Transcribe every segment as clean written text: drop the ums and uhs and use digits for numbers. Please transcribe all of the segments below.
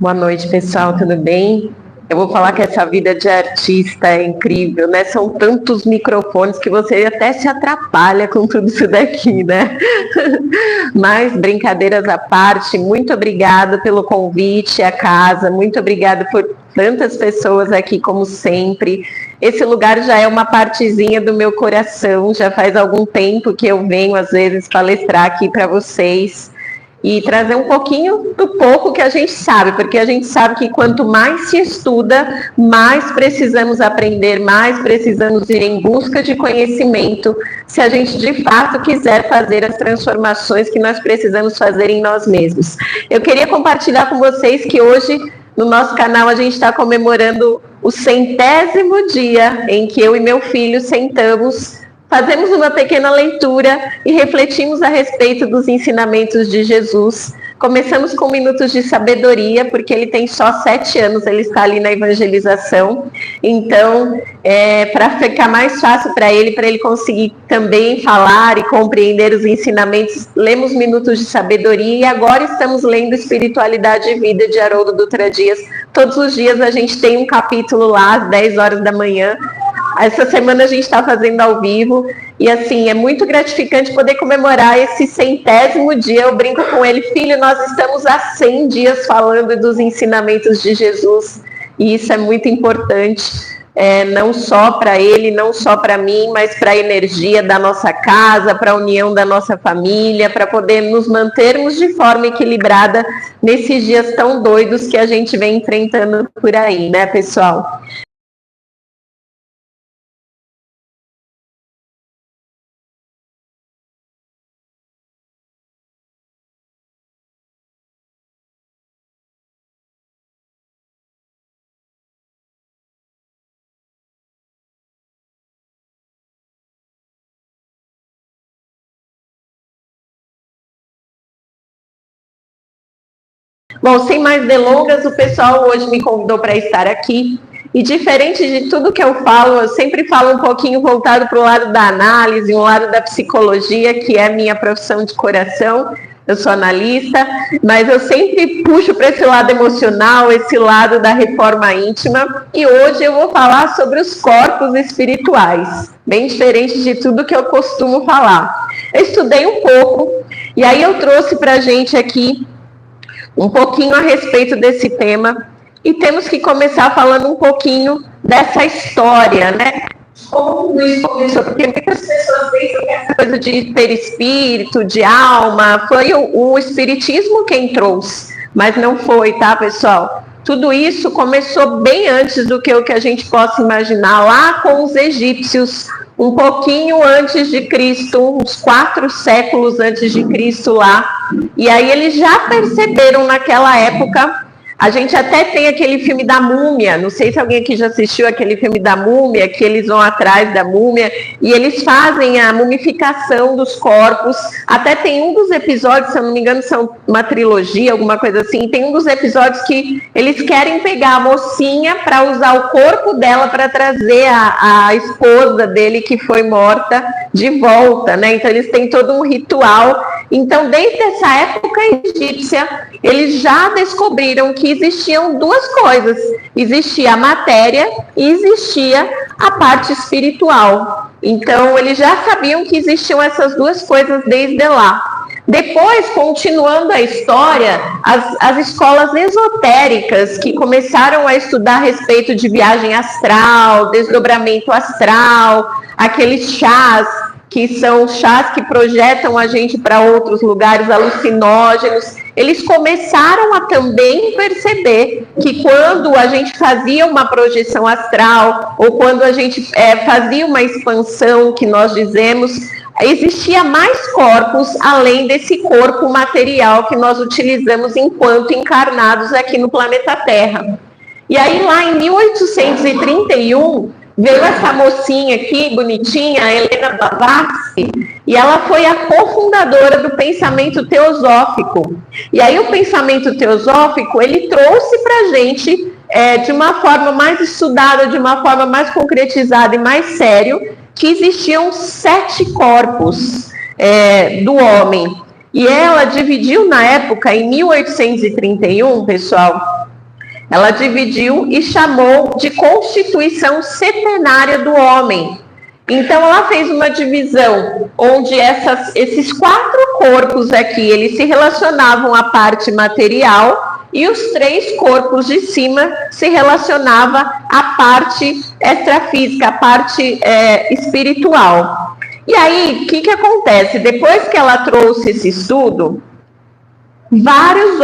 Boa noite, pessoal, tudo bem? Eu vou falar que essa vida de artista é incrível, né? São tantos microfones que você até se atrapalha com tudo isso daqui, né? Mas, brincadeiras à parte, muito obrigada pelo convite à casa, muito obrigada por tantas pessoas aqui, como sempre. Esse lugar já é uma partezinha do meu coração, já faz algum tempo que eu venho, às vezes, palestrar aqui para vocês. E trazer um pouquinho do pouco que a gente sabe, porque a gente sabe que quanto mais se estuda, mais precisamos aprender, mais precisamos ir em busca de conhecimento, se a gente de fato quiser fazer as transformações que nós precisamos fazer em nós mesmos. Eu queria compartilhar com vocês que hoje, no nosso canal, a gente está comemorando o 100º dia em que eu e meu filho sentamos, fazemos uma pequena leitura e refletimos a respeito dos ensinamentos de Jesus. Começamos com minutos de sabedoria, porque ele tem só 7 anos, ele está ali na evangelização. Então, para ficar mais fácil para ele conseguir também falar e compreender os ensinamentos, lemos minutos de sabedoria e agora estamos lendo Espiritualidade e Vida de Haroldo Dutra Dias. Todos os dias a gente tem um capítulo lá, às 10 horas da manhã. Essa semana a gente está fazendo ao vivo e assim, é muito gratificante poder comemorar esse 100º dia. Eu brinco com ele, filho, nós estamos há 100 dias falando dos ensinamentos de Jesus e isso é muito importante, não só para ele, não só para mim, mas para a energia da nossa casa, para a união da nossa família, para poder nos mantermos de forma equilibrada nesses dias tão doidos que a gente vem enfrentando por aí, né, pessoal? Bom, sem mais delongas, o pessoal hoje me convidou para estar aqui. E diferente de tudo que eu falo, eu sempre falo um pouquinho voltado para o lado da análise, o lado da psicologia, que é a minha profissão de coração. Eu sou analista, mas eu sempre puxo para esse lado emocional, esse lado da reforma íntima. E hoje eu vou falar sobre os corpos espirituais, bem diferente de tudo que eu costumo falar. Eu estudei um pouco, e aí eu trouxe para a gente aqui um pouquinho a respeito desse tema, e temos que começar falando um pouquinho dessa história, né? Como isso começou? Porque muitas pessoas pensam que essa coisa de perispírito, de alma, foi o espiritismo quem trouxe, mas não foi, tá, pessoal? Tudo isso começou bem antes do que o que a gente possa imaginar, lá com os egípcios, um pouquinho antes de Cristo, uns 4 séculos antes de Cristo lá. E aí eles já perceberam naquela época, a gente até tem aquele filme da Múmia, não sei se alguém aqui já assistiu aquele filme da Múmia, que eles vão atrás da múmia e eles fazem a mumificação dos corpos. Até tem um dos episódios, se eu não me engano, são uma trilogia, alguma coisa assim, tem um dos episódios que eles querem pegar a mocinha para usar o corpo dela para trazer a esposa dele que foi morta de volta, né? Então eles têm todo um ritual. Então, desde essa época egípcia, eles já descobriram que existiam duas coisas. Existia a matéria e existia a parte espiritual. Então, eles já sabiam que existiam essas duas coisas desde lá. Depois, continuando a história, as escolas esotéricas que começaram a estudar a respeito de viagem astral, desdobramento astral, aqueles chás, que são chás que projetam a gente para outros lugares alucinógenos, eles começaram a também perceber que quando a gente fazia uma projeção astral, ou quando a gente fazia uma expansão, que nós dizemos, existia mais corpos além desse corpo material que nós utilizamos enquanto encarnados aqui no planeta Terra. E aí lá em 1831, veio essa mocinha aqui, bonitinha, a Helena Blavatsky, e ela foi a cofundadora do pensamento teosófico. E aí o pensamento teosófico, ele trouxe para a gente, de uma forma mais estudada, de uma forma mais concretizada e mais sério, que existiam 7 corpos do homem. E ela dividiu na época, em 1831, pessoal, Ela dividiu e chamou de constituição setenária do homem. Então, ela fez uma divisão onde esses 4 corpos aqui, eles se relacionavam à parte material, e os 3 corpos de cima se relacionavam à parte extrafísica, à parte espiritual. E aí, o que acontece? Depois que ela trouxe esse estudo, várias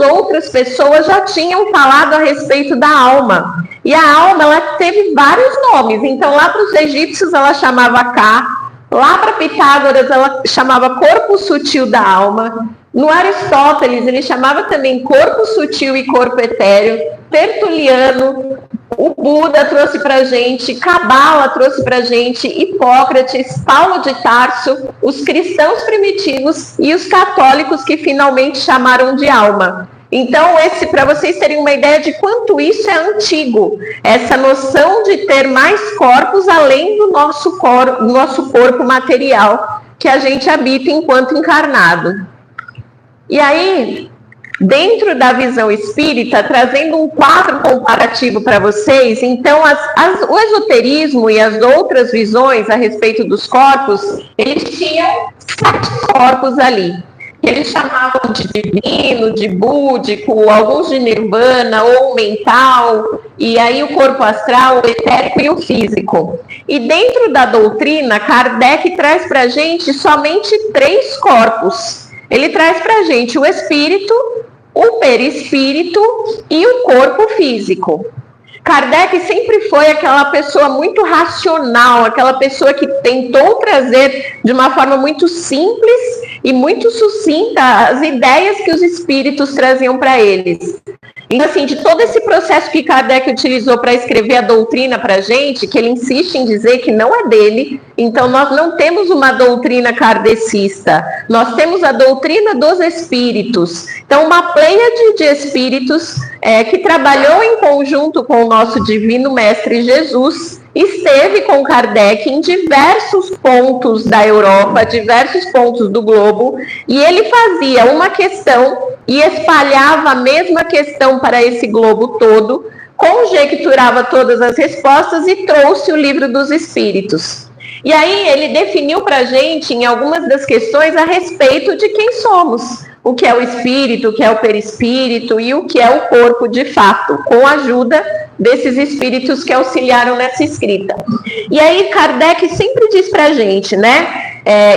outras pessoas já tinham falado a respeito da alma. E a alma, ela teve vários nomes. Então, lá para os egípcios, ela chamava Ka. Lá para Pitágoras, ela chamava corpo sutil da alma. No Aristóteles, ele chamava também corpo sutil e corpo etéreo. Tertuliano, o Buda trouxe para a gente, Cabala trouxe para a gente, Hipócrates, Paulo de Tarso, os cristãos primitivos e os católicos que finalmente chamaram de alma. Então, para vocês terem uma ideia de quanto isso é antigo, essa noção de ter mais corpos além do nosso corpo material que a gente habita enquanto encarnado. E aí, dentro da visão espírita, trazendo um quadro comparativo para vocês, então o esoterismo e as outras visões a respeito dos corpos, eles tinham 7 corpos ali. Eles chamavam de divino, de búdico, alguns de nirvana ou mental, e aí o corpo astral, o etérico e o físico. E dentro da doutrina, Kardec traz para a gente somente 3 corpos. Ele traz para a gente o espírito, o perispírito e o corpo físico. Kardec sempre foi aquela pessoa muito racional, aquela pessoa que tentou trazer de uma forma muito simples e muito sucinta as ideias que os espíritos traziam para eles. Então, assim, de todo esse processo que Kardec utilizou para escrever a doutrina para a gente, que ele insiste em dizer que não é dele, então nós não temos uma doutrina kardecista, nós temos a doutrina dos espíritos. Então, uma pleiade de espíritos que trabalhou em conjunto com o nosso divino mestre Jesus, esteve com Kardec em diversos pontos da Europa, diversos pontos do globo, e ele fazia uma questão e espalhava a mesma questão para esse globo todo, conjecturava todas as respostas e trouxe o Livro dos Espíritos. E aí ele definiu para a gente, em algumas das questões, a respeito de quem somos, o que é o espírito, o que é o perispírito e o que é o corpo de fato, com a ajuda desses espíritos que auxiliaram nessa escrita. E aí Kardec sempre diz para a gente, né?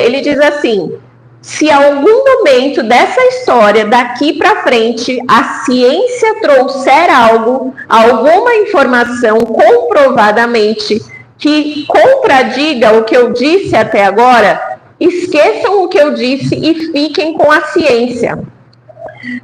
Ele diz assim: se algum momento dessa história, daqui para frente, a ciência trouxer algo, alguma informação comprovadamente que contradiga o que eu disse até agora, esqueçam o que eu disse e fiquem com a ciência.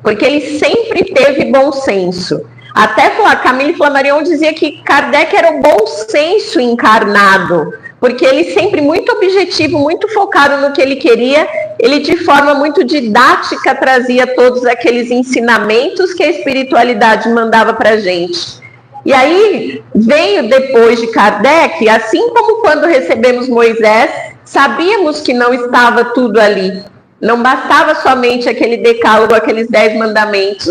Porque ele sempre teve bom senso. Até Camille Flammarion dizia que Kardec era o bom senso encarnado, porque ele sempre muito objetivo, muito focado no que ele queria, ele de forma muito didática trazia todos aqueles ensinamentos que a espiritualidade mandava para a gente. E aí veio depois de Kardec, assim como quando recebemos Moisés, sabíamos que não estava tudo ali. Não bastava somente aquele decálogo, aqueles 10 mandamentos.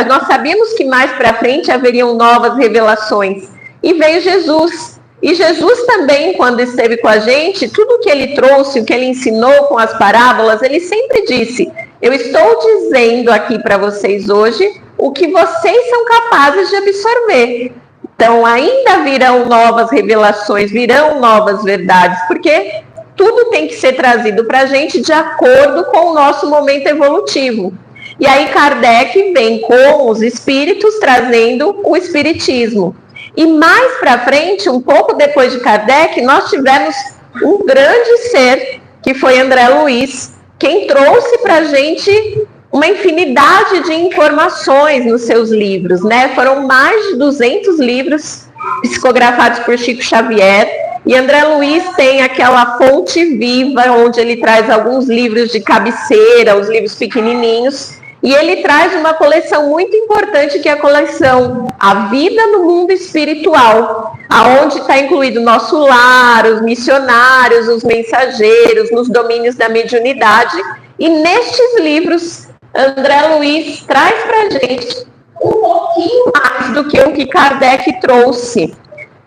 Nós sabíamos que mais para frente haveriam novas revelações. E veio Jesus. E Jesus também, quando esteve com a gente, tudo que ele trouxe, o que ele ensinou com as parábolas, ele sempre disse: eu estou dizendo aqui para vocês hoje o que vocês são capazes de absorver. Então, ainda virão novas revelações, virão novas verdades, porque tudo tem que ser trazido para a gente de acordo com o nosso momento evolutivo. E aí Kardec vem com os espíritos trazendo o espiritismo. E mais para frente, um pouco depois de Kardec, nós tivemos um grande ser, que foi André Luiz, quem trouxe para a gente uma infinidade de informações nos seus livros, né? Foram mais de 200 livros psicografados por Chico Xavier. E André Luiz tem aquela fonte viva, onde ele traz alguns livros de cabeceira, os livros pequenininhos, e ele traz uma coleção muito importante, que é a coleção A Vida no Mundo Espiritual, aonde está incluído o nosso lar, os missionários, os mensageiros, nos domínios da mediunidade. E nestes livros André Luiz traz para a gente um pouquinho mais do que o que Kardec trouxe.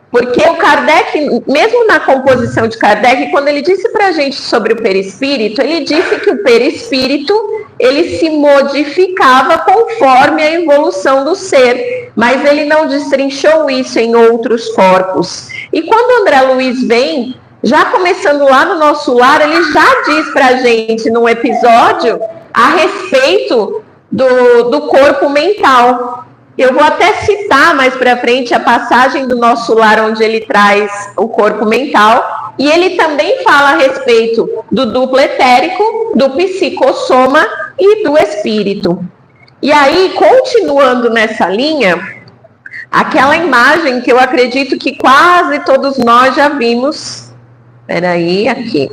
Porque o Kardec, mesmo na composição de Kardec, quando ele disse para a gente sobre o perispírito, ele disse que o perispírito, ele se modificava conforme a evolução do ser, mas ele não destrinchou isso em outros corpos. E quando André Luiz vem, já começando lá no nosso lar, ele já diz para a gente, num episódio, a respeito do corpo mental. Eu vou até citar mais para frente a passagem do nosso lar, onde ele traz o corpo mental, e ele também fala a respeito do duplo etérico, do psicossoma e do espírito. E aí, continuando nessa linha, aquela imagem que eu acredito que quase todos nós já vimos. Espera aqui.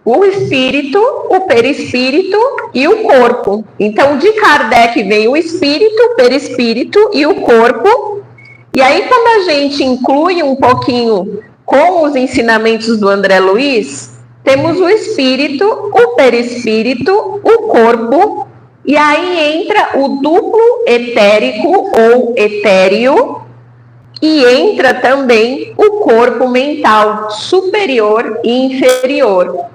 O espírito, o perispírito e o corpo. Então, de Kardec vem o espírito, o perispírito e o corpo. E aí, quando a gente inclui um pouquinho com os ensinamentos do André Luiz, temos o espírito, o perispírito, o corpo, e aí entra o duplo etérico ou etéreo, e entra também o corpo mental superior e inferior.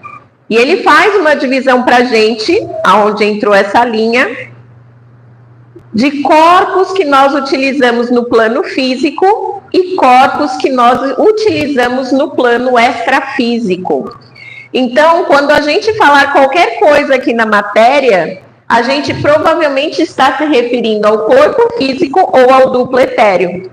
E ele faz uma divisão para a gente, aonde entrou essa linha, de corpos que nós utilizamos no plano físico e corpos que nós utilizamos no plano extrafísico. Então, quando a gente falar qualquer coisa aqui na matéria, a gente provavelmente está se referindo ao corpo físico ou ao duplo etéreo.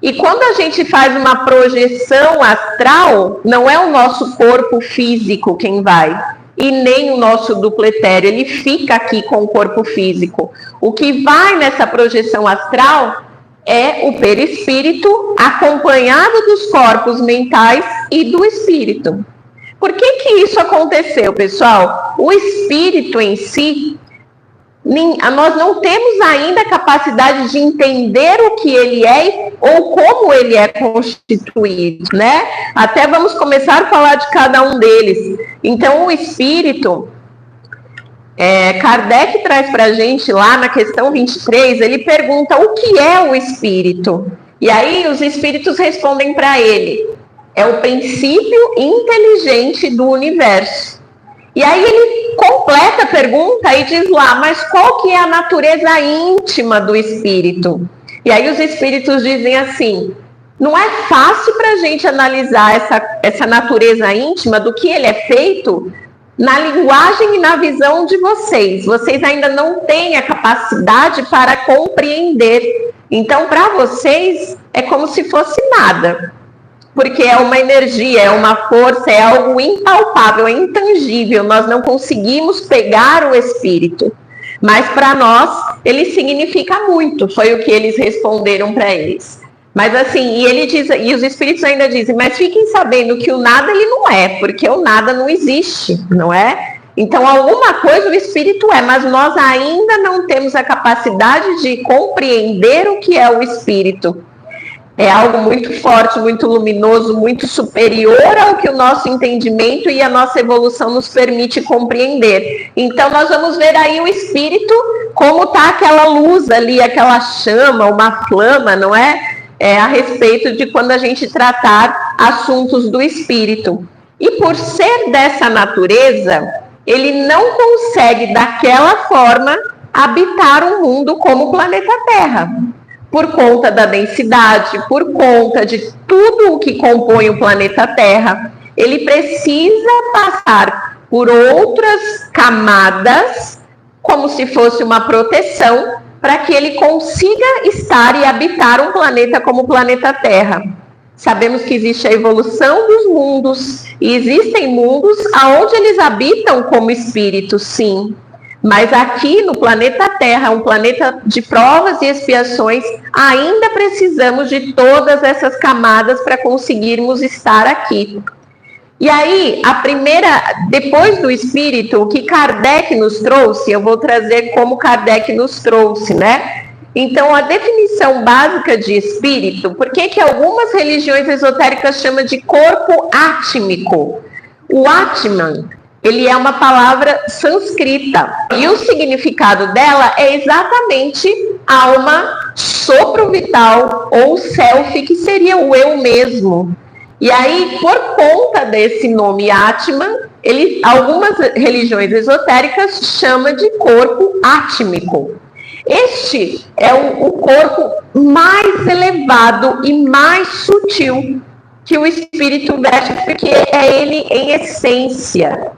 E quando a gente faz uma projeção astral, não é o nosso corpo físico quem vai, e nem o nosso duplo etéreo, ele fica aqui com o corpo físico. O que vai nessa projeção astral é o perispírito, acompanhado dos corpos mentais e do espírito. Por que isso aconteceu, pessoal? O espírito em si, nós não temos ainda a capacidade de entender o que ele é ou como ele é constituído, né? Até vamos começar a falar de cada um deles. Então, o espírito, Kardec traz para a gente lá na questão 23, ele pergunta o que é o espírito? E aí os espíritos respondem para ele, é o princípio inteligente do universo. E aí ele completa a pergunta e diz lá, mas qual que é a natureza íntima do espírito? E aí os espíritos dizem assim, não é fácil para a gente analisar essa natureza íntima do que ele é feito na linguagem e na visão de vocês. Vocês ainda não têm a capacidade para compreender. Então, para vocês, é como se fosse nada. Porque é uma energia, é uma força, é algo impalpável, é intangível. Nós não conseguimos pegar o espírito. Mas para nós, ele significa muito. Foi o que eles responderam para eles. Mas assim, e ele diz, e os espíritos ainda dizem, mas fiquem sabendo que o nada ele não é, porque o nada não existe, não é? Então, alguma coisa o espírito é, mas nós ainda não temos a capacidade de compreender o que é o espírito. É algo muito forte, muito luminoso, muito superior ao que o nosso entendimento e a nossa evolução nos permite compreender. Então, nós vamos ver aí o espírito, como está aquela luz ali, aquela chama, uma flama, não é? A respeito de quando a gente tratar assuntos do espírito. E por ser dessa natureza, ele não consegue, daquela forma, habitar um mundo como o planeta Terra. Por conta da densidade, por conta de tudo o que compõe o planeta Terra, ele precisa passar por outras camadas, como se fosse uma proteção, para que ele consiga estar e habitar um planeta como o planeta Terra. Sabemos que existe a evolução dos mundos, e existem mundos onde eles habitam como espíritos, sim. Mas aqui no planeta Terra, um planeta de provas e expiações, ainda precisamos de todas essas camadas para conseguirmos estar aqui. E aí, depois do espírito, o que Kardec nos trouxe, eu vou trazer como Kardec nos trouxe, né? Então, a definição básica de espírito, por que algumas religiões esotéricas chamam de corpo átmico? O Atman, ele é uma palavra sânscrita. E o significado dela é exatamente alma, sopro vital ou self, que seria o eu mesmo. E aí, por conta desse nome Atman, algumas religiões esotéricas chamam de corpo átmico. Este é o corpo mais elevado e mais sutil que o espírito veste, porque é ele em essência,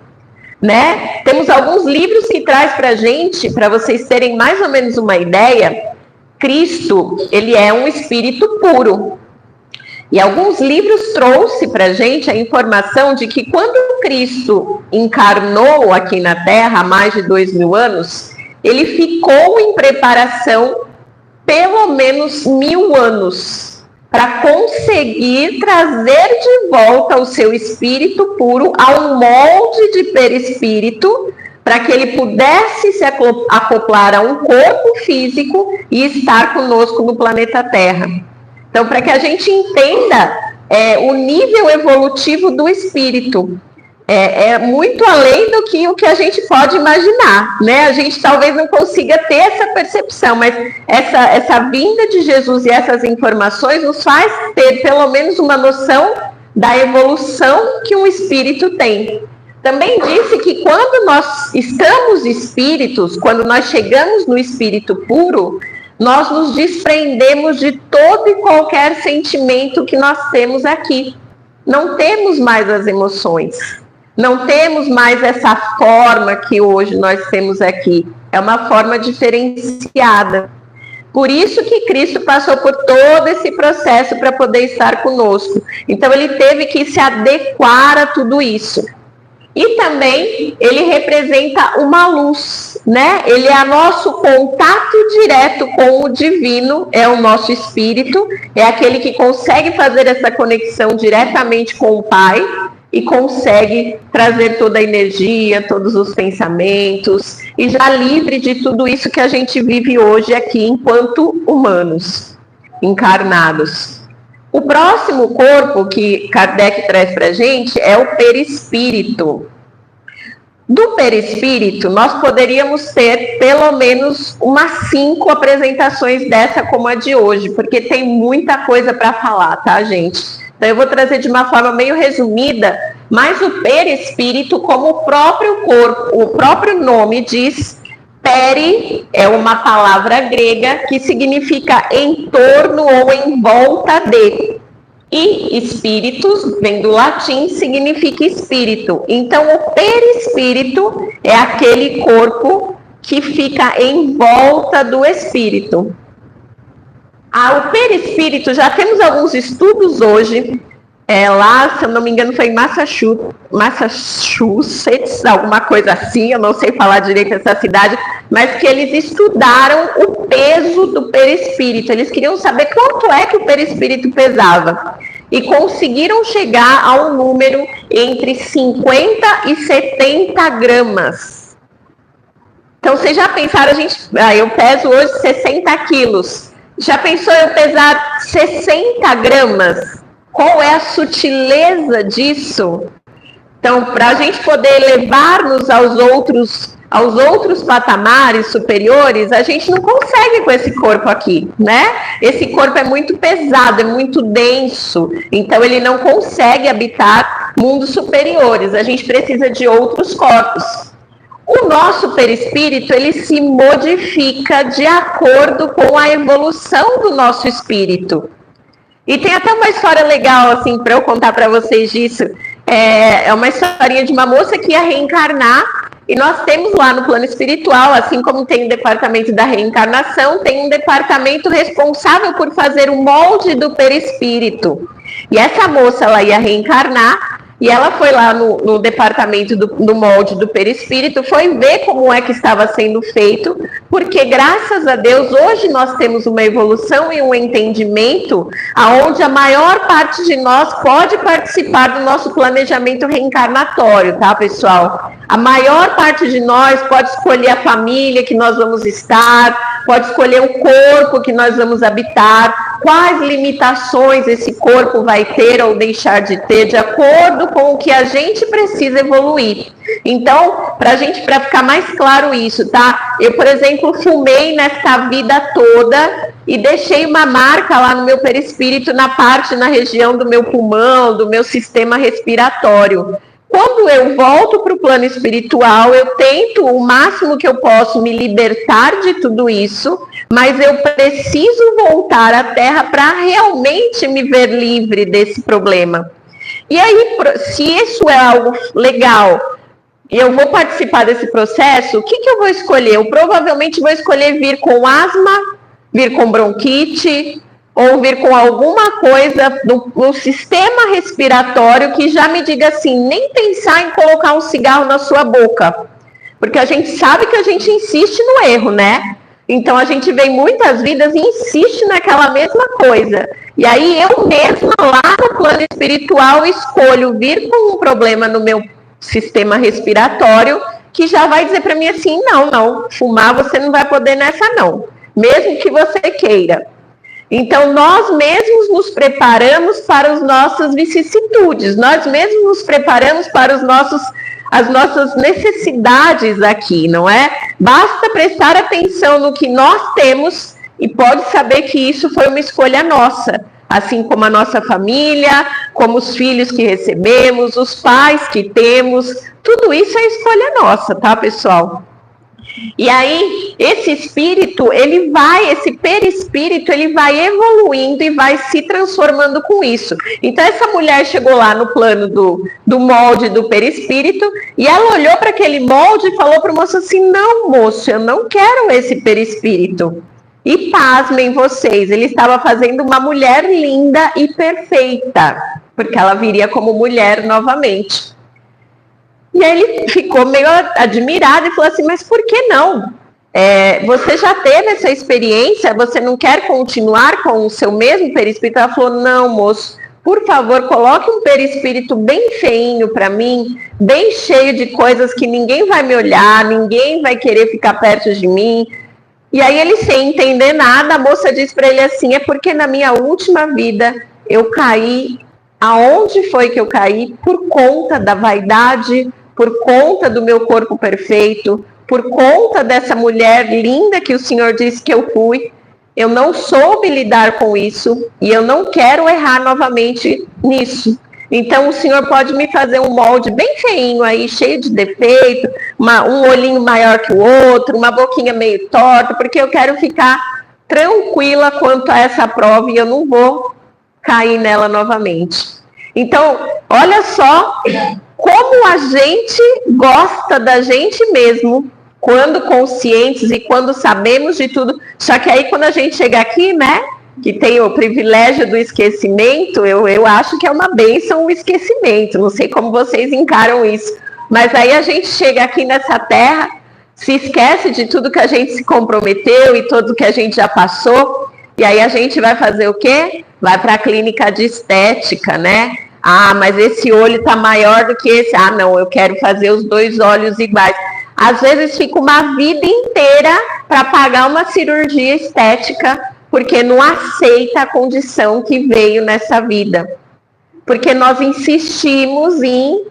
né? Temos alguns livros que traz para a gente, para vocês terem mais ou menos uma ideia. Cristo, ele é um espírito puro. E alguns livros trouxe para a gente a informação de que quando Cristo encarnou aqui na Terra há mais de 2000 anos, ele ficou em preparação pelo menos 1000 anos para conseguir trazer de volta o seu espírito puro a um molde de perispírito, para que ele pudesse se acoplar a um corpo físico e estar conosco no planeta Terra. Então, para que a gente entenda o nível evolutivo do espírito, é muito além do que o que a gente pode imaginar, né? A gente talvez não consiga ter essa percepção, mas essa vinda de Jesus e essas informações nos faz ter pelo menos uma noção da evolução que um espírito tem. Também disse que quando nós estamos espíritos, quando nós chegamos no espírito puro, nós nos desprendemos de todo e qualquer sentimento que nós temos aqui. Não temos mais as emoções. Não temos mais essa forma que hoje nós temos aqui. É uma forma diferenciada. Por isso que Cristo passou por todo esse processo para poder estar conosco. Então, ele teve que se adequar a tudo isso. E também ele representa uma luz, né? Ele é nosso contato direto com o divino, é o nosso espírito, é aquele que consegue fazer essa conexão diretamente com o Pai e consegue trazer toda a energia, todos os pensamentos, e já livre de tudo isso que a gente vive hoje aqui enquanto humanos, encarnados. O próximo corpo que Kardec traz para a gente é o perispírito. Do perispírito, nós poderíamos ter pelo menos umas 5 apresentações dessa como a de hoje, porque tem muita coisa para falar, tá, gente? Então eu vou trazer de uma forma meio resumida, mas o perispírito, como o próprio corpo, o próprio nome diz, peri é uma palavra grega que significa em torno ou em volta de. E espíritos, vem do latim, significa espírito. Então, o perispírito é aquele corpo que fica em volta do espírito. O perispírito, já temos alguns estudos hoje, lá, se eu não me engano, foi em Massachusetts, alguma coisa assim, eu não sei falar direito essa cidade, mas que eles estudaram o peso do perispírito. Eles queriam saber quanto é que o perispírito pesava. E conseguiram chegar a um número entre 50 e 70 gramas. Então, vocês já pensaram, eu peso hoje 60 quilos. Já pensou eu pesar 60 gramas? Qual é a sutileza disso? Então, para a gente poder levar-nos aos outros patamares superiores, a gente não consegue com esse corpo aqui, né? Esse corpo é muito pesado, é muito denso, então ele não consegue habitar mundos superiores. A gente precisa de outros corpos. O nosso perispírito, ele se modifica de acordo com a evolução do nosso espírito. E tem até uma história legal, assim, para eu contar para vocês disso. É uma historinha de uma moça que ia reencarnar, e nós temos lá no plano espiritual, assim como tem o departamento da reencarnação, tem um departamento responsável por fazer o molde do perispírito. E essa moça, ela ia reencarnar, e ela foi lá no departamento do molde do perispírito, foi ver como é que estava sendo feito, porque graças a Deus hoje nós temos uma evolução e um entendimento aonde a maior parte de nós pode participar do nosso planejamento reencarnatório, tá, pessoal? A maior parte de nós pode escolher a família que nós vamos estar, pode escolher o corpo que nós vamos habitar, quais limitações esse corpo vai ter ou deixar de ter, de acordo com o que a gente precisa evoluir. Então, para ficar mais claro isso, tá? Eu, por exemplo, fumei nessa vida toda e deixei uma marca lá no meu perispírito, na região do meu pulmão, do meu sistema respiratório. Quando eu volto para o plano espiritual, eu tento o máximo que eu posso me libertar de tudo isso, mas eu preciso voltar à Terra para realmente me ver livre desse problema. E aí, se isso é algo legal, e eu vou participar desse processo, o que eu vou escolher? Eu provavelmente vou escolher vir com asma, vir com bronquite, ou vir com alguma coisa no sistema respiratório que já me diga assim, nem pensar em colocar um cigarro na sua boca. Porque a gente sabe que a gente insiste no erro, né? Então a gente vem muitas vidas e insiste naquela mesma coisa. E aí eu mesma lá no plano espiritual escolho vir com um problema no meu sistema respiratório que já vai dizer para mim assim, não, fumar você não vai poder nessa não, mesmo que você queira. Então, nós mesmos nos preparamos para as nossas vicissitudes, nós mesmos nos preparamos para as nossas necessidades aqui, não é? Basta prestar atenção no que nós temos e pode saber que isso foi uma escolha nossa, assim como a nossa família, como os filhos que recebemos, os pais que temos, tudo isso é escolha nossa, tá, pessoal? E aí, esse espírito, esse perispírito, ele vai evoluindo e vai se transformando com isso. Então, essa mulher chegou lá no plano do molde do perispírito e ela olhou para aquele molde e falou para o moço assim, não, moço, eu não quero esse perispírito. E pasmem vocês, ele estava fazendo uma mulher linda e perfeita, porque ela viria como mulher novamente. E aí ele ficou meio admirado e falou assim, mas por que não? Você já teve essa experiência, você não quer continuar com o seu mesmo perispírito? Ela falou, não, moço, por favor, coloque um perispírito bem feinho para mim, bem cheio de coisas que ninguém vai me olhar, ninguém vai querer ficar perto de mim. E aí ele, sem entender nada, a moça disse para ele assim, é porque na minha última vida eu caí, aonde foi que eu caí? Por conta da vaidade, por conta do meu corpo perfeito, por conta dessa mulher linda que o Senhor disse que eu fui, eu não soube lidar com isso e eu não quero errar novamente nisso. Então o Senhor pode me fazer um molde bem feinho aí, cheio de defeito, um olhinho maior que o outro, uma boquinha meio torta, porque eu quero ficar tranquila quanto a essa prova e eu não vou cair nela novamente. Então, olha só como a gente gosta da gente mesmo, quando conscientes e quando sabemos de tudo. Só que aí quando a gente chega aqui, né, que tem o privilégio do esquecimento, eu acho que é uma bênção o esquecimento, não sei como vocês encaram isso. Mas aí a gente chega aqui nessa terra, se esquece de tudo que a gente se comprometeu e tudo que a gente já passou, e aí a gente vai fazer o quê? Vai para a clínica de estética, né? Ah, mas esse olho está maior do que esse. Ah, não, eu quero fazer os 2 olhos iguais. Às vezes fica uma vida inteira para pagar uma cirurgia estética, porque não aceita a condição que veio nessa vida. Porque nós insistimos em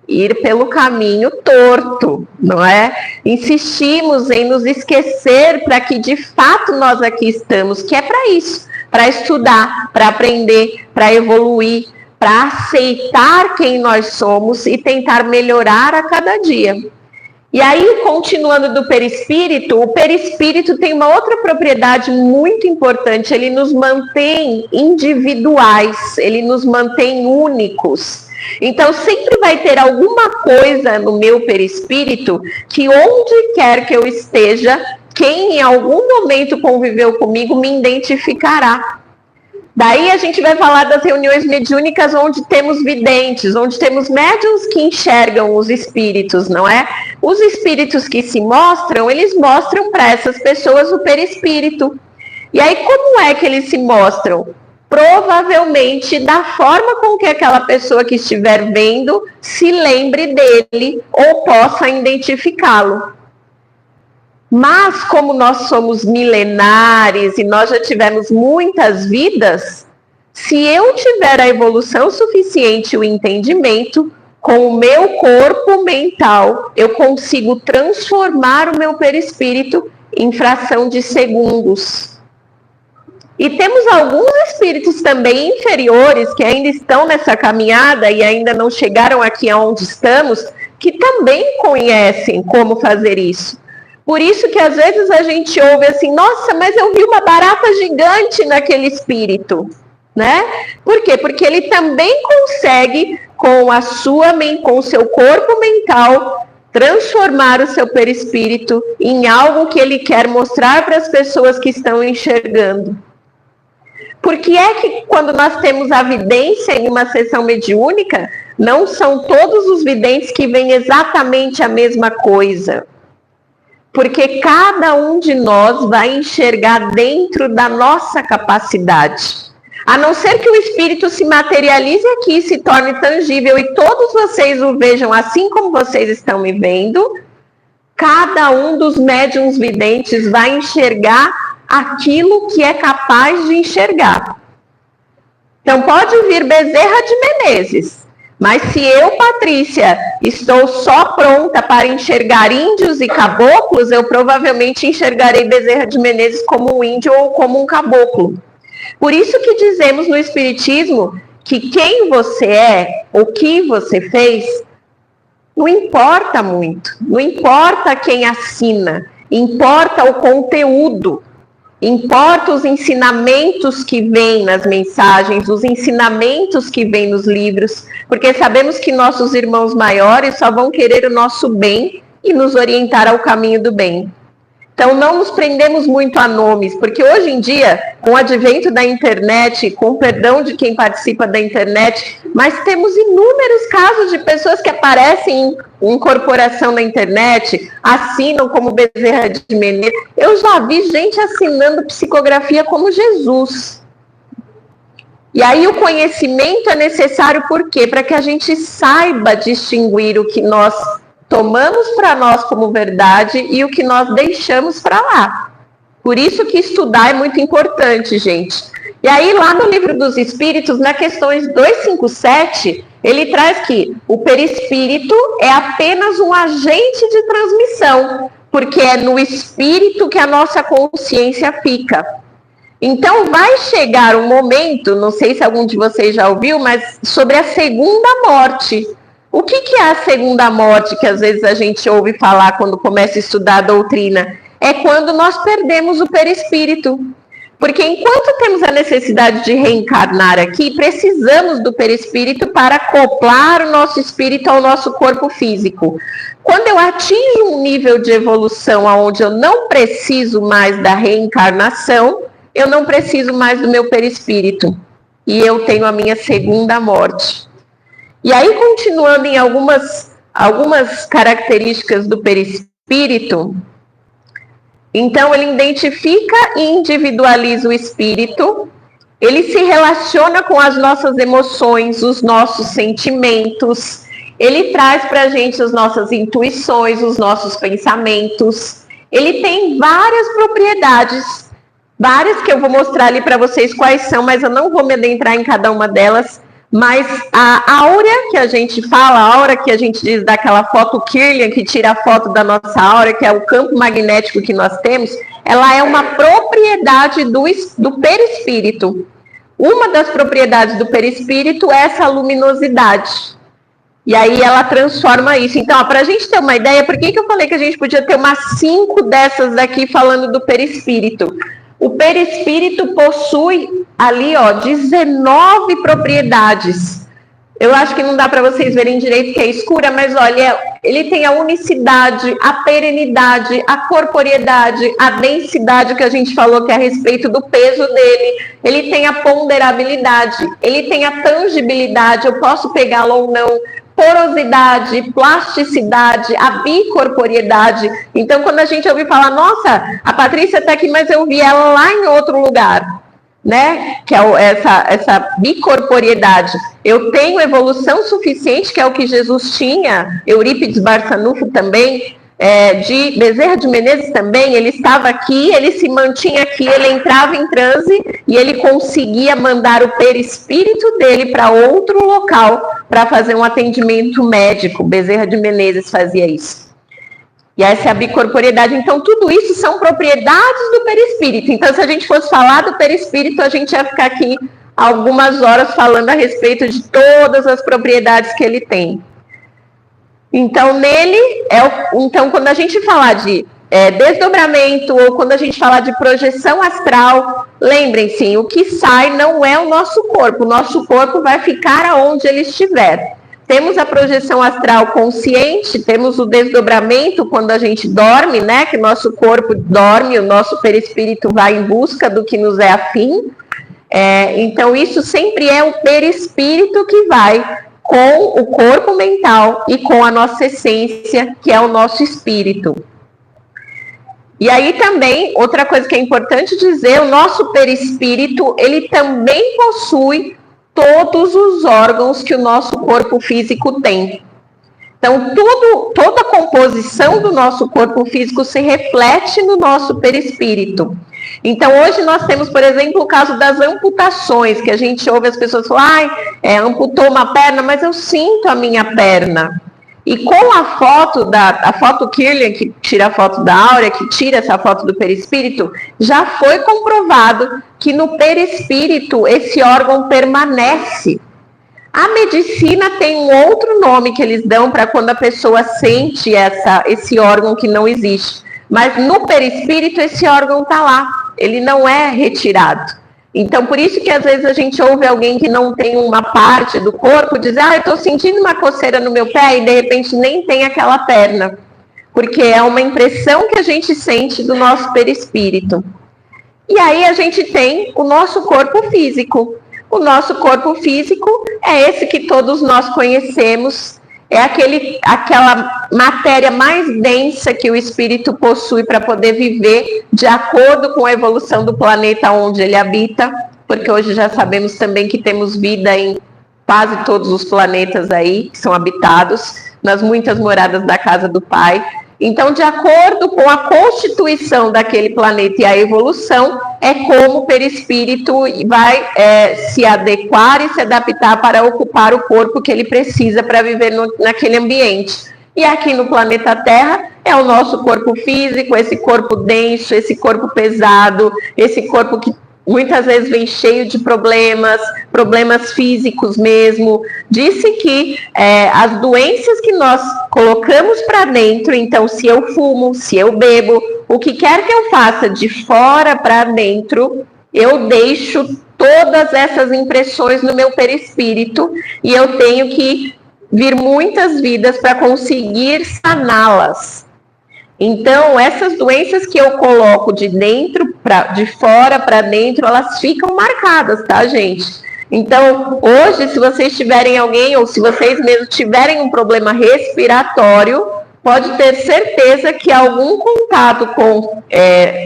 ir pelo caminho torto, não é? Insistimos em nos esquecer para que de fato nós aqui estamos, que é para isso, para estudar, para aprender, para evoluir, para aceitar quem nós somos e tentar melhorar a cada dia. E aí, continuando do perispírito, o perispírito tem uma outra propriedade muito importante, ele nos mantém individuais, ele nos mantém únicos. Então, sempre vai ter alguma coisa no meu perispírito que onde quer que eu esteja, quem em algum momento conviveu comigo me identificará. Daí a gente vai falar das reuniões mediúnicas onde temos videntes, onde temos médiuns que enxergam os espíritos, não é? Os espíritos que se mostram, eles mostram para essas pessoas o perispírito. E aí como é que eles se mostram? Provavelmente da forma com que aquela pessoa que estiver vendo se lembre dele ou possa identificá-lo. Mas como nós somos milenares e nós já tivemos muitas vidas, se eu tiver a evolução suficiente e o entendimento, com o meu corpo mental, eu consigo transformar o meu perispírito em fração de segundos. E temos alguns espíritos também inferiores que ainda estão nessa caminhada e ainda não chegaram aqui aonde estamos, que também conhecem como fazer isso. Por isso que às vezes a gente ouve assim, nossa, mas eu vi uma barata gigante naquele espírito, né? Por quê? Porque ele também consegue, com o seu corpo mental, transformar o seu perispírito em algo que ele quer mostrar para as pessoas que estão enxergando. Porque é que quando nós temos a vidência em uma sessão mediúnica, não são todos os videntes que veem exatamente a mesma coisa. Porque cada um de nós vai enxergar dentro da nossa capacidade. A não ser que o espírito se materialize aqui, se torne tangível e todos vocês o vejam assim como vocês estão me vendo, cada um dos médiuns videntes vai enxergar aquilo que é capaz de enxergar. Então pode vir Bezerra de Menezes, mas se eu, Patrícia, estou só pronta para enxergar índios e caboclos, eu provavelmente enxergarei Bezerra de Menezes como um índio ou como um caboclo. Por isso que dizemos no Espiritismo que quem você é, o que você fez, não importa muito, não importa quem assina, importa o conteúdo. Importa os ensinamentos que vêm nas mensagens, os ensinamentos que vêm nos livros, porque sabemos que nossos irmãos maiores só vão querer o nosso bem e nos orientar ao caminho do bem. Então não nos prendemos muito a nomes, porque hoje em dia, com o advento da internet, com o perdão de quem participa da internet, mas temos inúmeros casos de pessoas que aparecem em corporação na internet, assinam como Bezerra de Menezes. Eu já vi gente assinando psicografia como Jesus. E aí o conhecimento é necessário por quê? Para que a gente saiba distinguir o que nós tomamos para nós como verdade e o que nós deixamos para lá. Por isso que estudar é muito importante, gente. E aí, lá no Livro dos Espíritos, na questões 257, ele traz que o perispírito é apenas um agente de transmissão, porque é no espírito que a nossa consciência fica. Então, vai chegar um momento, não sei se algum de vocês já ouviu, mas sobre a segunda morte. O que é a segunda morte que às vezes a gente ouve falar quando começa a estudar a doutrina? É quando nós perdemos o perispírito. Porque enquanto temos a necessidade de reencarnar aqui, precisamos do perispírito para acoplar o nosso espírito ao nosso corpo físico. Quando eu atinjo um nível de evolução onde eu não preciso mais da reencarnação, eu não preciso mais do meu perispírito. E eu tenho a minha segunda morte. E aí, continuando em algumas características do perispírito, então ele identifica e individualiza o espírito, ele se relaciona com as nossas emoções, os nossos sentimentos, ele traz para a gente as nossas intuições, os nossos pensamentos, ele tem várias propriedades, várias que eu vou mostrar ali para vocês quais são, mas eu não vou me adentrar em cada uma delas. Mas a áurea que a gente fala, a aura que a gente diz daquela foto Kirlian, que tira a foto da nossa áurea, que é o campo magnético que nós temos, ela é uma propriedade do perispírito. Uma das propriedades do perispírito é essa luminosidade. E aí ela transforma isso. Então, para a gente ter uma ideia, por que eu falei que a gente podia ter umas 5 dessas daqui falando do perispírito? O perispírito possui ali, 19 propriedades. Eu acho que não dá para vocês verem direito que é escura, mas olha, ele tem a unicidade, a perenidade, a corporeidade, a densidade que a gente falou que é a respeito do peso dele. Ele tem a ponderabilidade, ele tem a tangibilidade, eu posso pegá-lo ou não. Porosidade, plasticidade, a bicorporiedade. Então, quando a gente ouve falar, nossa, a Patrícia está aqui, mas eu vi ela lá em outro lugar, né? Que é essa bicorporiedade. Eu tenho evolução suficiente, que é o que Jesus tinha, Eurípides Barçanufo também, de Bezerra de Menezes também, ele estava aqui, ele se mantinha aqui, ele entrava em transe e ele conseguia mandar o perispírito dele para outro local para fazer um atendimento médico. Bezerra de Menezes fazia isso. E essa é a bicorporeidade. Então, tudo isso são propriedades do perispírito. Então, se a gente fosse falar do perispírito, a gente ia ficar aqui algumas horas falando a respeito de todas as propriedades que ele tem. Então, então, quando a gente falar de desdobramento, ou quando a gente falar de projeção astral, lembrem-se, o que sai não é o nosso corpo vai ficar aonde ele estiver. Temos a projeção astral consciente, temos o desdobramento quando a gente dorme, né? Que nosso corpo dorme, o nosso perispírito vai em busca do que nos é afim. Então, isso sempre é o perispírito que vai com o corpo mental e com a nossa essência, que é o nosso espírito. E aí também, outra coisa que é importante dizer, o nosso perispírito, ele também possui todos os órgãos que o nosso corpo físico tem. Então, toda a composição do nosso corpo físico se reflete no nosso perispírito. Então, hoje nós temos, por exemplo, o caso das amputações, que a gente ouve as pessoas falar, amputou uma perna, mas eu sinto a minha perna. E com a foto Kirlian, que tira a foto da áurea, que tira essa foto do perispírito, já foi comprovado que no perispírito esse órgão permanece. A medicina tem um outro nome que eles dão para quando a pessoa sente esse órgão que não existe. Mas no perispírito esse órgão está lá, ele não é retirado. Então, por isso que às vezes a gente ouve alguém que não tem uma parte do corpo dizer, eu estou sentindo uma coceira no meu pé e de repente nem tem aquela perna. Porque é uma impressão que a gente sente do nosso perispírito. E aí a gente tem o nosso corpo físico. O nosso corpo físico é esse que todos nós conhecemos, é aquela matéria mais densa que o espírito possui para poder viver de acordo com a evolução do planeta onde ele habita, porque hoje já sabemos também que temos vida em quase todos os planetas aí, que são habitados, nas muitas moradas da casa do Pai. Então, de acordo com a constituição daquele planeta e a evolução, é como o perispírito vai se adequar e se adaptar para ocupar o corpo que ele precisa para viver naquele ambiente. E aqui no planeta Terra é o nosso corpo físico, esse corpo denso, esse corpo pesado, esse corpo que muitas vezes vem cheio de problemas físicos mesmo. Disse que as doenças que nós colocamos para dentro, então se eu fumo, se eu bebo, o que quer que eu faça de fora para dentro, eu deixo todas essas impressões no meu perispírito e eu tenho que vir muitas vidas para conseguir saná-las. Então, essas doenças que eu coloco de fora para dentro, elas ficam marcadas, tá, gente? Então, hoje, se vocês tiverem alguém, ou se vocês mesmos tiverem um problema respiratório, pode ter certeza que algum contato com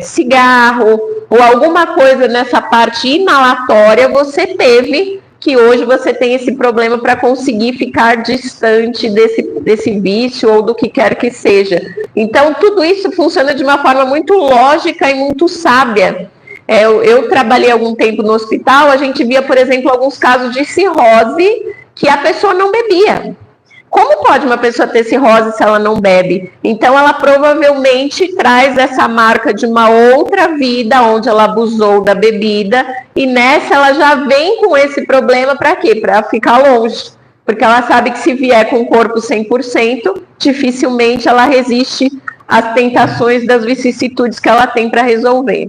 cigarro, ou alguma coisa nessa parte inalatória, você teve, que hoje você tem esse problema para conseguir ficar distante desse vício ou do que quer que seja. Então, tudo isso funciona de uma forma muito lógica e muito sábia. Eu trabalhei algum tempo no hospital, a gente via, por exemplo, alguns casos de cirrose que a pessoa não bebia. Como pode uma pessoa ter cirrose se ela não bebe? Então, ela provavelmente traz essa marca de uma outra vida, onde ela abusou da bebida, e nessa ela já vem com esse problema para quê? Para ficar longe. Porque ela sabe que se vier com o corpo 100%, dificilmente ela resiste às tentações das vicissitudes que ela tem para resolver.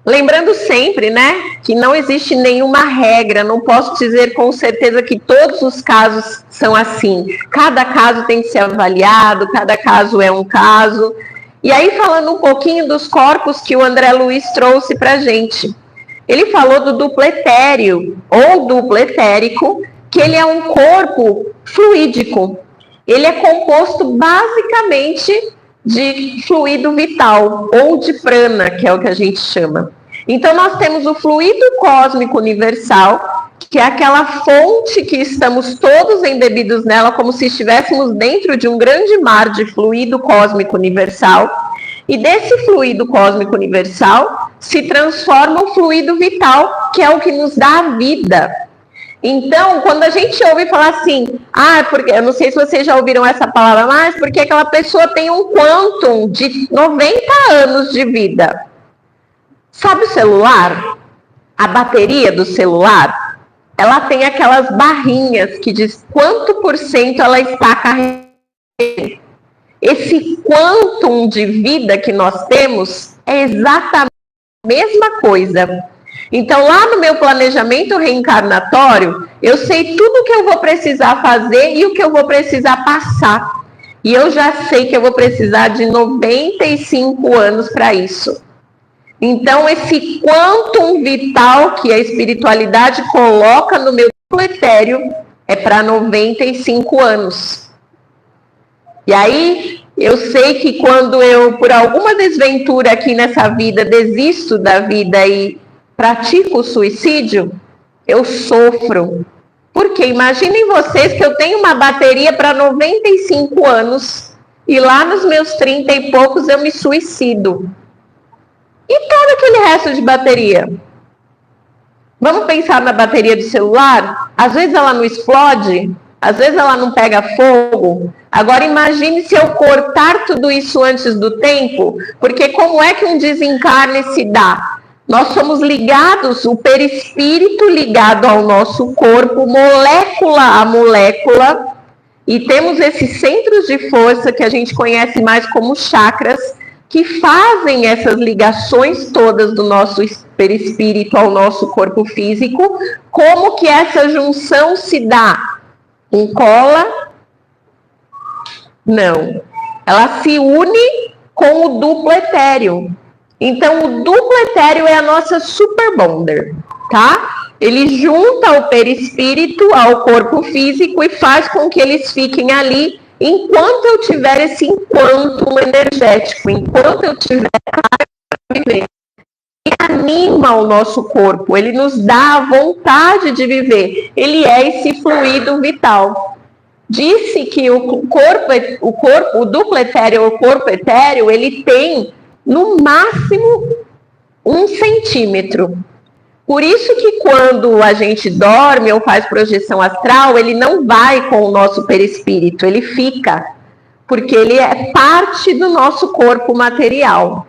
Lembrando sempre, né, que não existe nenhuma regra, não posso dizer com certeza que todos os casos são assim. Cada caso tem que ser avaliado, cada caso é um caso. E aí, falando um pouquinho dos corpos que o André Luiz trouxe para a gente. Ele falou do duplo etéreo, ou duplo etérico, que ele é um corpo fluídico. Ele é composto basicamente de fluido vital, ou de prana, que é o que a gente chama. Então, nós temos o fluido cósmico universal, que é aquela fonte que estamos todos embebidos nela, como se estivéssemos dentro de um grande mar de fluido cósmico universal. E desse fluido cósmico universal se transforma o fluido vital, que é o que nos dá a vida. Então, quando a gente ouve falar assim, porque eu não sei se vocês já ouviram essa palavra, mas porque aquela pessoa tem um quantum de 90 anos de vida. Sabe o celular? A bateria do celular, ela tem aquelas barrinhas que diz quanto por cento ela está carregando. Esse quantum de vida que nós temos é exatamente a mesma coisa. Então, lá no meu planejamento reencarnatório, eu sei tudo o que eu vou precisar fazer e o que eu vou precisar passar. E eu já sei que eu vou precisar de 95 anos para isso. Então, esse quantum vital que a espiritualidade coloca no meu duplo etéreo é para 95 anos. E aí, eu sei que quando eu, por alguma desventura aqui nessa vida, desisto da vida e pratico o suicídio, eu sofro. Porque imaginem vocês que eu tenho uma bateria para 95 anos e lá nos meus 30 e poucos eu me suicido. E todo aquele resto de bateria? Vamos pensar na bateria do celular? Às vezes ela não explode, às vezes ela não pega fogo. Agora imagine se eu cortar tudo isso antes do tempo, porque como é que um desencarne se dá? Nós somos ligados, o perispírito ligado ao nosso corpo, molécula a molécula, e temos esses centros de força que a gente conhece mais como chakras, que fazem essas ligações todas do nosso perispírito ao nosso corpo físico. Como que essa junção se dá? Com cola? Não. Ela se une com o duplo etéreo. Então, o duplo etéreo é a nossa super bonder, tá? Ele junta o perispírito ao corpo físico e faz com que eles fiquem ali enquanto eu tiver esse quantum energético, enquanto eu tiver para viver. Ele anima o nosso corpo, ele nos dá a vontade de viver. Ele é esse fluido vital. Disse que o duplo etéreo, o corpo etéreo, ele tem no máximo 1 centímetro. Por isso que quando a gente dorme ou faz projeção astral, ele não vai com o nosso perispírito, ele fica, porque ele é parte do nosso corpo material.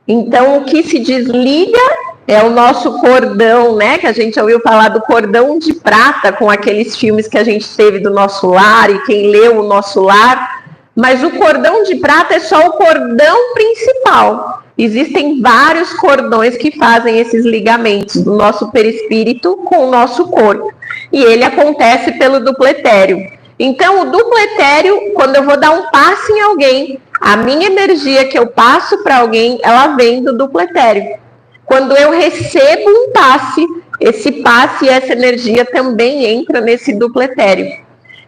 Então, o que se desliga é o nosso cordão, né? Que a gente ouviu falar do cordão de prata, com aqueles filmes que a gente teve do Nosso Lar, e quem leu o Nosso Lar. Mas o cordão de prata é só o cordão principal. Existem vários cordões que fazem esses ligamentos do nosso perispírito com o nosso corpo. E ele acontece pelo duplo etéreo. Então, o duplo etéreo, quando eu vou dar um passe em alguém, a minha energia que eu passo para alguém, ela vem do duplo etéreo. Quando eu recebo um passe, esse passe e essa energia também entra nesse duplo etéreo.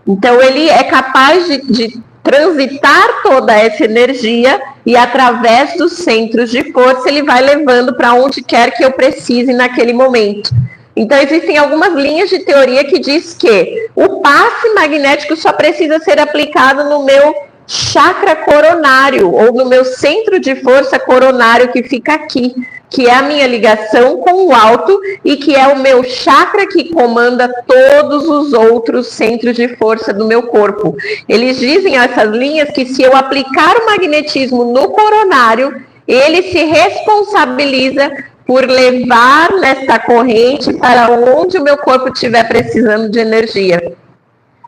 Então, ele é capaz de transitar toda essa energia e através dos centros de força ele vai levando para onde quer que eu precise naquele momento. Então existem algumas linhas de teoria que diz que o passe magnético só precisa ser aplicado no meu chakra coronário ou no meu centro de força coronário que fica aqui, que é a minha ligação com o alto e que é o meu chakra que comanda todos os outros centros de força do meu corpo. Eles dizem, essas linhas, que se eu aplicar o magnetismo no coronário, ele se responsabiliza por levar nesta corrente para onde o meu corpo estiver precisando de energia.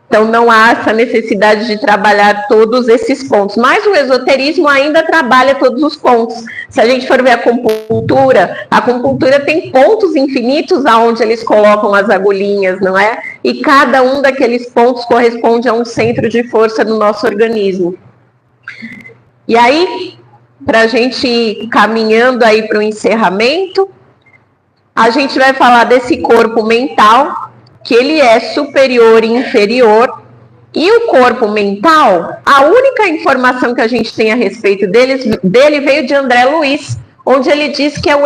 Então, não há essa necessidade de trabalhar todos esses pontos. Mas o esoterismo ainda trabalha todos os pontos. Se a gente for ver a acupuntura tem pontos infinitos aonde eles colocam as agulhinhas, não é? E cada um daqueles pontos corresponde a um centro de força do nosso organismo. E aí, para a gente ir caminhando aí para o encerramento, a gente vai falar desse corpo mental, que ele é superior e inferior, e o corpo mental, a única informação que a gente tem a respeito dele veio de André Luiz, onde ele diz que é o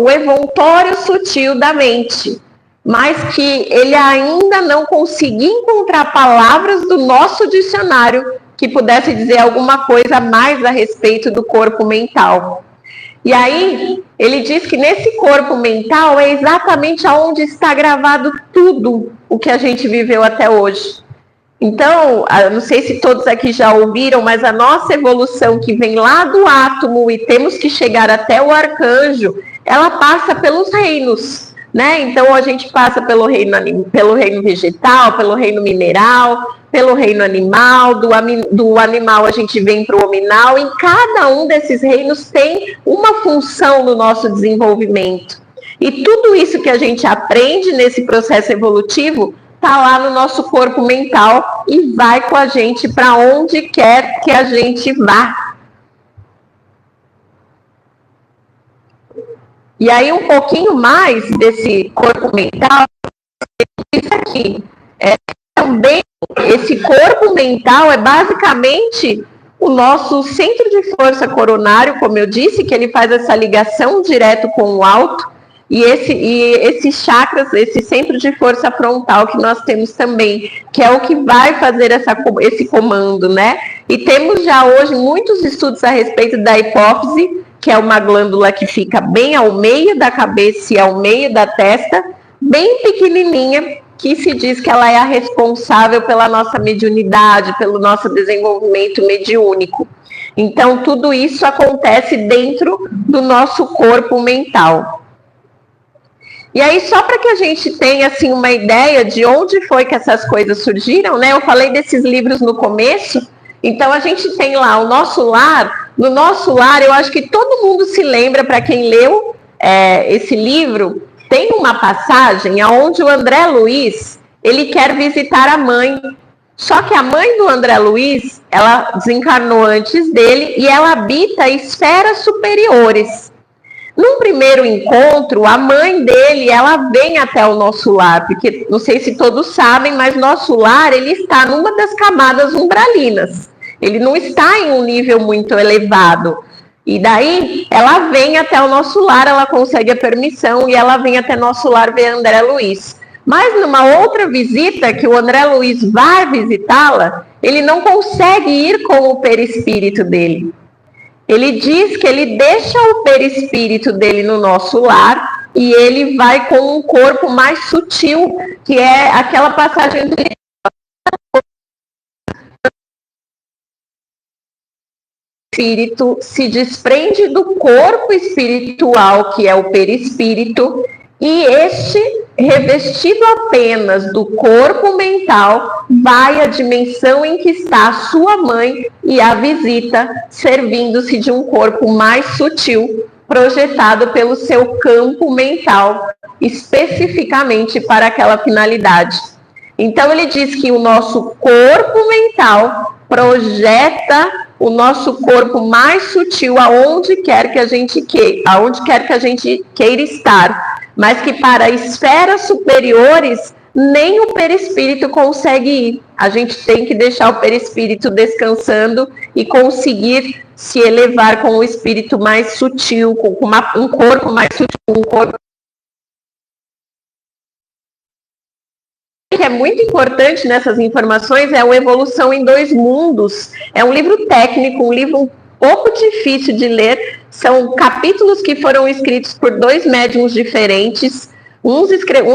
evoltório sutil da mente. mas que ele ainda não conseguia encontrar palavras do nosso dicionário que pudesse dizer alguma coisa mais a respeito do corpo mental. E aí, ele diz que nesse corpo mental é exatamente aonde está gravado tudo o que a gente viveu até hoje. Então, não sei se todos aqui já ouviram, mas a nossa evolução que vem lá do átomo e temos que chegar até o arcanjo, ela passa pelos reinos, né? Então, a gente passa pelo reino vegetal, pelo reino mineral, pelo reino animal, do animal a gente vem para o hominal, e cada um desses reinos tem uma função no nosso desenvolvimento. E tudo isso que a gente aprende nesse processo evolutivo está lá no nosso corpo mental e vai com a gente para onde quer que a gente vá. E aí um pouquinho mais desse corpo mental, isso aqui, também esse corpo mental é basicamente o nosso centro de força coronário, como eu disse, que ele faz essa ligação direto com o alto, e esses chakras, esse centro de força frontal que nós temos também, que é o que vai fazer esse comando, né? E temos já hoje muitos estudos a respeito da hipófise, que é uma glândula que fica bem ao meio da cabeça e ao meio da testa, bem pequenininha, que se diz que ela é a responsável pela nossa mediunidade, pelo nosso desenvolvimento mediúnico. Então, tudo isso acontece dentro do nosso corpo mental. E aí, só para que a gente tenha assim, uma ideia de onde foi que essas coisas surgiram, né? Eu falei desses livros no começo, então a gente tem lá o Nosso Lar. No Nosso Lar, eu acho que todo mundo se lembra, para quem leu esse livro, tem uma passagem onde o André Luiz, ele quer visitar a mãe. Só que a mãe do André Luiz, ela desencarnou antes dele e ela habita esferas superiores. Num primeiro encontro, a mãe dele, ela vem até o nosso lar, porque não sei se todos sabem, mas nosso lar, ele está numa das camadas umbralinas. Ele não está em um nível muito elevado. E daí, ela vem até o nosso lar, ela consegue a permissão e ela vem até nosso lar ver André Luiz. Mas numa outra visita, que o André Luiz vai visitá-la, ele não consegue ir com o perispírito dele. Ele diz que ele deixa o perispírito dele no nosso lar e ele vai com um corpo mais sutil, que é aquela passagem do espírito se desprende do corpo espiritual, que é o perispírito, e este, revestido apenas do corpo mental, vai à dimensão em que está a sua mãe e a visita, servindo-se de um corpo mais sutil, projetado pelo seu campo mental, especificamente para aquela finalidade. Então ele diz que o nosso corpo mental projeta o nosso corpo mais sutil aonde quer que a gente queira estar, mas que para esferas superiores nem o perispírito consegue ir. A gente tem que deixar o perispírito descansando e conseguir se elevar com o espírito mais sutil, com um corpo mais sutil, um corpo que é muito importante nessas informações é o Evolução em Dois Mundos. É um livro técnico, um livro um pouco difícil de ler. São capítulos que foram escritos por dois médiuns diferentes. Um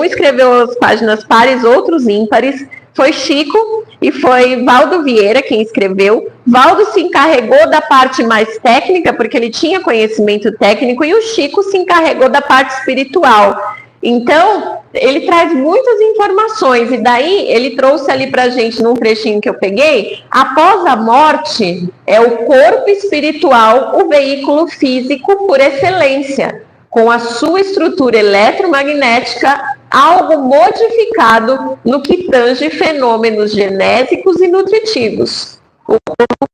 escreveu as páginas pares, outros ímpares. Foi Chico e foi Valdo Vieira quem escreveu. Valdo se encarregou da parte mais técnica, porque ele tinha conhecimento técnico, e o Chico se encarregou da parte espiritual. Então, ele traz muitas informações, e daí ele trouxe ali para a gente, num trechinho que eu peguei, após a morte, é o corpo espiritual, o veículo físico por excelência, com a sua estrutura eletromagnética, algo modificado no que tange fenômenos genésicos e nutritivos. O corpo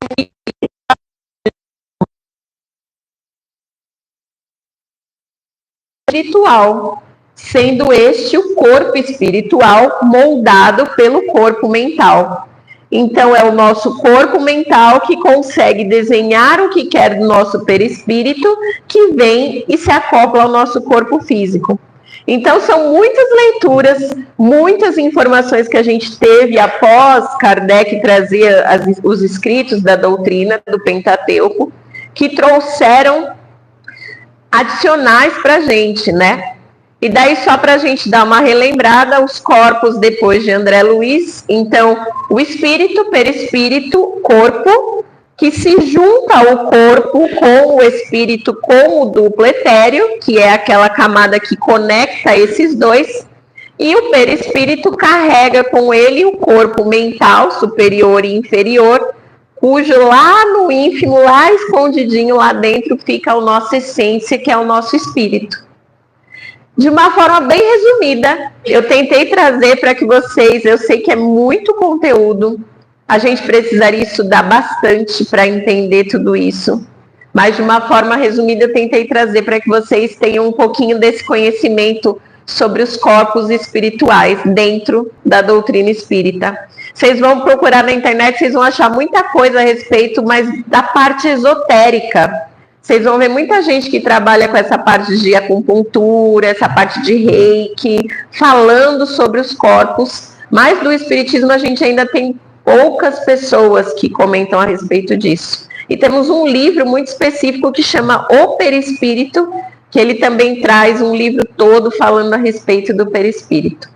espiritual, sendo este o corpo espiritual moldado pelo corpo mental. Então, é o nosso corpo mental que consegue desenhar o que quer do nosso perispírito, que vem e se acopla ao nosso corpo físico. Então, são muitas leituras, muitas informações que a gente teve após Kardec trazer os escritos da doutrina do Pentateuco, que trouxeram adicionais para a gente, né? E daí, só para a gente dar uma relembrada, os corpos depois de André Luiz. Então, o espírito, perispírito, corpo, que se junta ao corpo com o espírito, com o duplo etéreo, que é aquela camada que conecta esses dois, e o perispírito carrega com ele o corpo mental, superior e inferior, cujo lá no ínfimo, lá escondidinho, lá dentro, fica a nossa essência, que é o nosso espírito. De uma forma bem resumida, eu tentei trazer para que vocês, eu sei que é muito conteúdo, a gente precisaria estudar bastante para entender tudo isso. Mas, de uma forma resumida, eu tentei trazer para que vocês tenham um pouquinho desse conhecimento sobre os corpos espirituais dentro da doutrina espírita. Vocês vão procurar na internet, vocês vão achar muita coisa a respeito, mas da parte esotérica. Vocês vão ver muita gente que trabalha com essa parte de acupuntura, essa parte de reiki, falando sobre os corpos. Mas do espiritismo a gente ainda tem poucas pessoas que comentam a respeito disso. E temos um livro muito específico que chama O Perispírito, que ele também traz um livro todo falando a respeito do perispírito.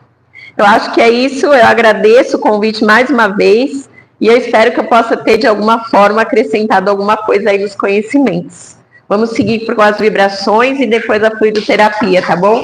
Eu acho que é isso, eu agradeço o convite mais uma vez e eu espero que eu possa ter de alguma forma acrescentado alguma coisa aí nos conhecimentos. Vamos seguir com as vibrações e depois a fluidoterapia, tá bom?